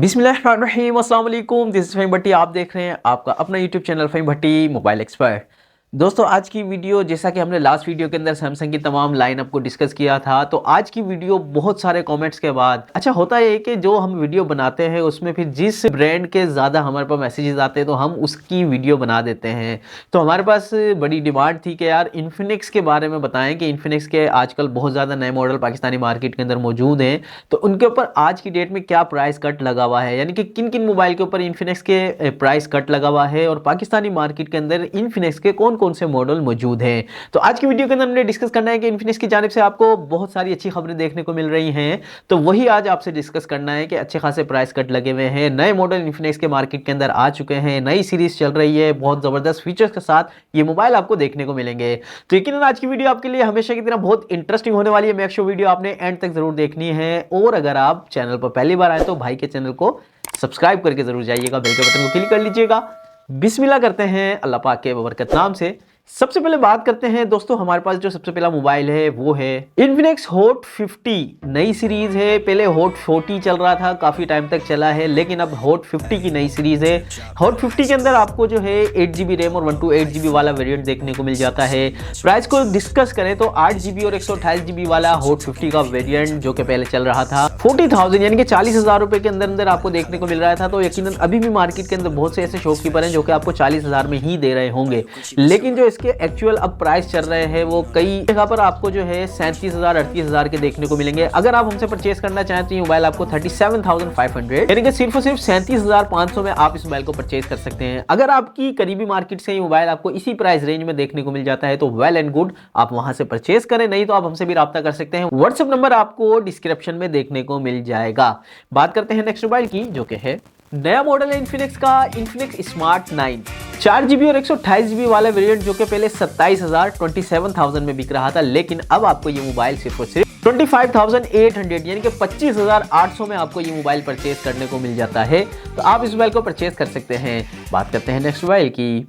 बिस्मिल्लाहिर्रहमानिर्रहीम, अस्सलाम वालेकुम। दिस इज फ़हीम भट्टी। आप देख रहे हैं आपका अपना यूट्यूब चैनल फ़हीम भट्टी मोबाइल एक्सपर्ट। दोस्तों, आज की वीडियो, जैसा कि हमने लास्ट वीडियो के अंदर सैमसंग की तमाम लाइनअप को डिस्कस किया था, तो आज की वीडियो बहुत सारे कमेंट्स के बाद अच्छा होता है कि जो हम वीडियो बनाते हैं उसमें फिर जिस ब्रांड के ज़्यादा हमारे पास मैसेजेस आते हैं तो हम उसकी वीडियो बना देते हैं। तो हमारे पास बड़ी डिमांड थी कि यार इन्फिनिक्स के बारे में बताएं कि इन्फिनिक्स के आजकल बहुत ज़्यादा नए मॉडल पाकिस्तानी मार्केट के अंदर मौजूद हैं, तो उनके ऊपर आज की डेट में क्या प्राइस कट लगा हुआ है, यानी कि किन किन मोबाइल के ऊपर इन्फिनिक्स के प्राइस कट लगा हुआ है और पाकिस्तानी मार्केट के अंदर इन्फिनिक्स के कौन कौन से मॉडल मौजूद हैं। तो आज की वीडियो के अंदर हमने डिस्कस करना है कि इन्फिनिक्स की जानिब से आपको बहुत सारी अच्छी खबरें देखने को मिल रही हैं, तो वही आज आपसे डिस्कस करना है कि अच्छे खासे प्राइस कट लगे हुए हैं, नए मॉडल इन्फिनिक्स के मार्केट के अंदर आ चुके हैं, नई सीरीज चल रही है, बहुत ज़बरदस्त फीचर्स के साथ ये मोबाइल आपको देखने को मिलेंगे। तो यकीनन आज की वीडियो आपके लिए हमेशा की तरह बहुत इंटरेस्टिंग होने वाली है। मेक श्योर वीडियो आपने एंड तक जरूर देखनी है, और अगर आप चैनल पर पहली बार आए तो भाई के चैनल को सब्सक्राइब करके जरूर जाइएगा, बेल के बटन को क्लिक कर लीजिएगा। बिस्मिल्लाह करते हैं अल्लाह पाक के बबरकत नाम से। सबसे पहले बात करते हैं दोस्तों, हमारे पास जो सबसे पहला मोबाइल है वो है इन्फिनिक्स हॉट 50। नई सीरीज है, पहले हॉट 40 चल रहा था, काफी टाइम तक चला है, लेकिन अब हॉट 50 की नई सीरीज है। हॉट 50 के अंदर आपको जो है 8GB रैम और 128GB वाला वेरिएंट देखने को मिल जाता है। प्राइस को डिस्कस करें तो 8GB और 128GB वाला हॉट 50 का वेरिएंट जो कि पहले चल रहा था 40,000 यानी कि 40,000 रुपए के अंदर अंदर आपको देखने को मिल रहा था। तो यकीनन अभी भी मार्केट के अंदर बहुत से ऐसे शॉपकीपर हैं जो कि आपको 40,000 में ही दे रहे होंगे, लेकिन जो के एक्चुअल अब प्राइस चल रहे हैं वो कई जगह पर आपको जो है 37,000 38,000 के देखने को मिलेंगे। अगर आप हमसे परचेस करना चाहें तो ये मोबाइल आपको 37,500 यानी कि सिर्फ और सिर्फ 37,500 में आप इस मोबाइल को परचेस कर सकते हैं। अगर आपकी करीबी मार्केट से ये मोबाइल आपको इसी प्राइस रेंज में देखने को मिल जाता है तो वेल एंड गुड, आप वहां से परचेस करें, नहीं तो आप हमसे भी राब्ता कर सकते हैं। व्हाट्सएप नंबर आपको डिस्क्रिप्शन में देखने को मिल जाएगा। बात करते हैं नेक्स्ट मोबाइल की, जो कि है नया मॉडल है इन्फिनिक्स का, इन्फिनिक्स स्मार्ट 9। 4GB और 128GB वाला वेरिएंट जो कि पहले 27,000 में बिक रहा था, लेकिन अब आपको ये मोबाइल सिर्फ और सिर्फ 25,800 यानी कि 25,800 में आपको ये मोबाइल परचेज करने को मिल जाता है। तो आप इस मोबाइल को परचेज कर सकते हैं। बात करते हैं नेक्स्ट मोबाइल की।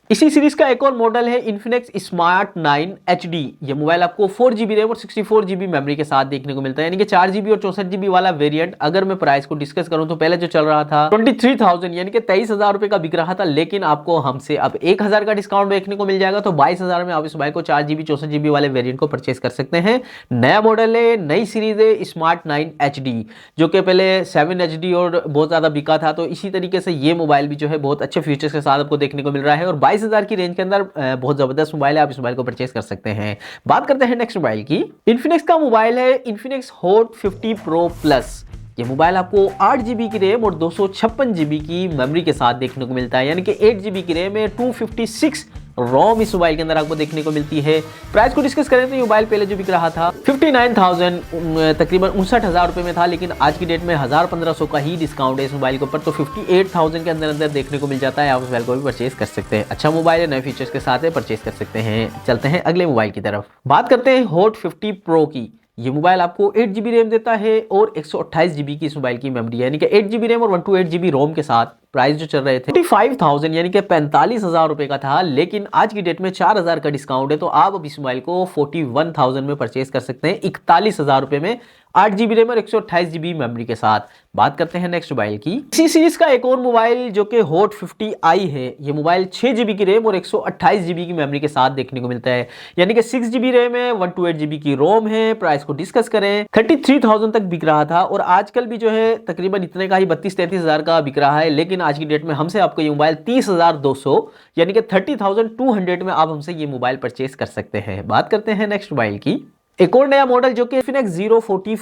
इसी सीरीज का एक और मॉडल है इन्फिनिक्स स्मार्ट 9 HD। ये मोबाइल आपको 4GB रैम और 64GB मेमोरी के साथ देखने को मिलता है, यानी कि 4GB और 64GB वाला वेरिएंट। अगर मैं प्राइस को डिस्कस करूं तो पहले जो चल रहा था 23,000 यानी कि 23,000 रुपए का बिक रहा था, लेकिन आपको हमसे अब 1,000 का डिस्काउंट देखने को मिल जाएगा। तो 22,000 में आप इस मोबाइल को 4GB 64GB वाले वेरियंट को परचेस कर सकते हैं। नया मॉडल है, नई सीरीज है स्मार्ट 9 HD, जो कि पहले 7 HD और बहुत ज्यादा बिका था। तो इसी तरीके से ये मोबाइल भी जो है बहुत अच्छे फीचर्स के साथ आपको देखने को मिल रहा है, और 22,000 की रेंज के अंदर बहुत जबरदस्त मोबाइल है, आप इस मोबाइल को परचेस कर सकते हैं। बात करते हैं नेक्स्ट मोबाइल की। इन्फिनिक्स का मोबाइल है इन्फिनिक्स हॉट 50 प्रो प्लस। ये मोबाइल आपको 8GB की रैम और 256GB की मेमोरी के साथ देखने को मिलता है, यानी कि 8GB की रैम है, 256 रोम इस मोबाइल के अंदर आपको देखने को मिलती है। प्राइस को डिस्कस करें तो ये मोबाइल पहले जो बिक रहा था 59,000 तकरीबन 59,000 रुपए में था, लेकिन आज की डेट में 1,000-1,500 का ही डिस्काउंट है इस मोबाइल के ऊपर। तो 58,000 के अंदर अंदर देखने को मिल जाता है, आप इस मोबाइल को भी परचेज कर सकते हैं। अच्छा मोबाइल है, नए फीचर्स के साथ है, परचेज कर सकते हैं। चलते हैं अगले मोबाइल की तरफ। बात करते हैं हॉट 50 प्रो की। ये मोबाइल आपको 8GB रैम देता है और 128GB की इस मोबाइल की मेमोरी है, यानी कि 8GB रैम और 128GB रोम के साथ। प्राइस जो चल रहे थे 45,000 यानी कि 45,000 रुपए का था, लेकिन आज की डेट में 4,000 का डिस्काउंट है, तो आप अब इस मोबाइल को 41,000 में परचेज कर सकते हैं, 41,000 रुपए में 8GB रैम और 128GB मेमोरी के साथ। बात करते हैं नेक्स्ट मोबाइल की। इसी सीरीज का एक और मोबाइल जो कि हॉट 50i है। ये मोबाइल 6GB की रैम और 128GB की मेमोरी के साथ देखने को मिलता है, यानी कि 6GB रैम है, 128GB की रोम है। प्राइस को डिस्कस करें 33,000 तक बिक रहा था, और आजकल भी जो है तकरीबन इतने का ही 32-33,000 का बिक रहा है, लेकिन आज की डेट में हमसे आपको ये मोबाइल 30,200 यानी कि 30,200 में आप हमसे ये मोबाइल परचेज कर सकते हैं। बात करते हैं नेक्स्ट मोबाइल की। एक और नया मॉडल जो कि इन्फिनिक्स Zero 40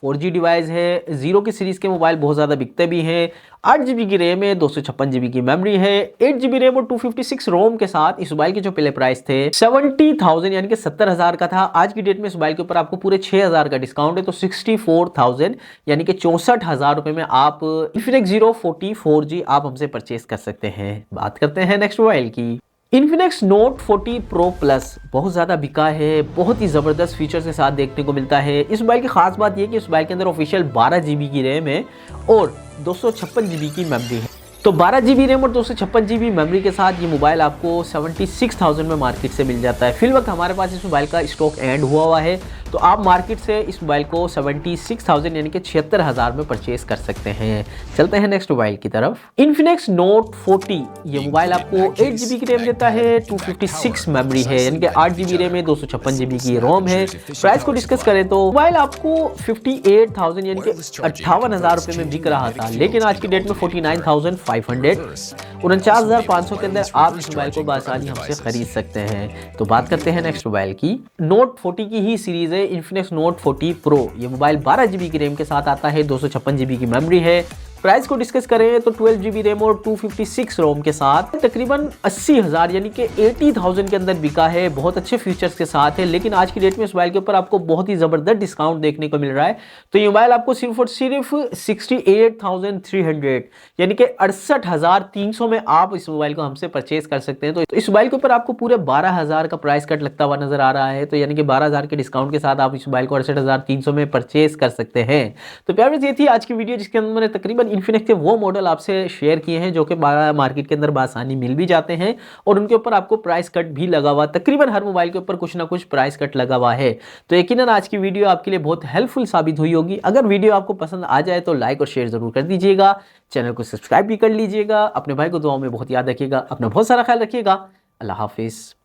4G डिवाइस है। जीरो की सीरीज के मोबाइल बहुत ज्यादा बिकते भी हैं। 8GB की रैम है, 256GB की मेमोरी है, 8GB रैम और 256 रोम के साथ। इस मोबाइल के जो पहले प्राइस थे 70,000 यानी कि 70,000 का था, आज की डेट में इस मोबाइल के ऊपर आपको पूरे 6,000 का डिस्काउंट है, तो 64,000 यानी कि 64,000 रुपए में आप इन्फिनिक्स Zero 40 4G आप हमसे परचेस कर सकते हैं। बात करते हैं नेक्स्ट मोबाइल की। इन्फिनिक्स नोट 40 प्रो प्लस बहुत ज़्यादा बिका है, बहुत ही ज़बरदस्त फीचर्स के साथ देखने को मिलता है। इस मोबाइल की खास बात यह है कि इस मोबाइल के अंदर ऑफिशियल 12GB की रैम है और 256GB की मेमोरी है। तो 12GB रैम और 256GB मेमोरी के साथ ये मोबाइल आपको 76,000 में मार्केट से मिल जाता है। फिल वक्त हमारे पास इस मोबाइल का स्टॉक एंड हुआ है, तो आप मार्केट से इस मोबाइल को 76,000 यानी कि 76,000 में परचेज कर सकते हैं। चलते हैं नेक्स्ट मोबाइल की तरफ। Infinix Note 40 ये मोबाइल आपको 8GB की रैम देता है, 256 मेमोरी है यानी कि 8GB रैम है, 256GB की रोम है। प्राइस को डिस्कस करें तो मोबाइल आपको 58,000 यानी कि 58,000 रुपये में बिक रहा था, लेकिन आज की डेट में 49,500 49,500 के अंदर आप इस मोबाइल को बआसानी हमसे खरीद सकते हैं। तो बात करते हैं नेक्स्ट मोबाइल की। Note 40 की ही सीरीज है Infinix Note 40 Pro। ये मोबाइल 12GB की रैम के साथ आता है, 256GB की मेमोरी है। प्राइस को डिस्कस करें तो 12GB रैम और 256 रोम के साथ तकरीबन 80,000 यानी कि 80,000 के अंदर बिका है। बहुत अच्छे फीचर्स के साथ है, लेकिन आज की डेट में इस मोबाइल के ऊपर आपको बहुत ही ज़बरदस्त डिस्काउंट देखने को मिल रहा है। तो ये मोबाइल आपको सिर्फ और सिर्फ 68,300 यानी कि 68,300 में आप इस मोबाइल को हमसे परचेज कर सकते हैं। तो इस मोबाइल के ऊपर आपको पूरे 12,000 का प्राइस कट लगता हुआ नजर आ रहा है। तो यानी कि 12,000 के डिस्काउंट के साथ आप इस मोबाइल को 68,300 में परचेज कर सकते हैं। तो प्यार ये थी आज की वीडियो, जिसके अंदर मैंने तकरीबन Infinix के वो मॉडल आपसे शेयर किए हैं जो कि मार्केट के अंदर बआसानी मिल भी जाते हैं और उनके ऊपर आपको प्राइस कट भी लगा हुआ। तकरीबन हर मोबाइल के ऊपर कुछ ना कुछ प्राइस कट लगा हुआ है। तो यकीनन आज की वीडियो आपके लिए बहुत हेल्पफुल साबित हुई होगी। अगर वीडियो आपको पसंद आ जाए तो लाइक और शेयर जरूर कर दीजिएगा, चैनल को सब्सक्राइब भी कर लीजिएगा। अपने भाई को दुआओं में बहुत याद रखिएगा, अपना बहुत सारा ख्याल रखिएगा। अल्लाह हाफिज़।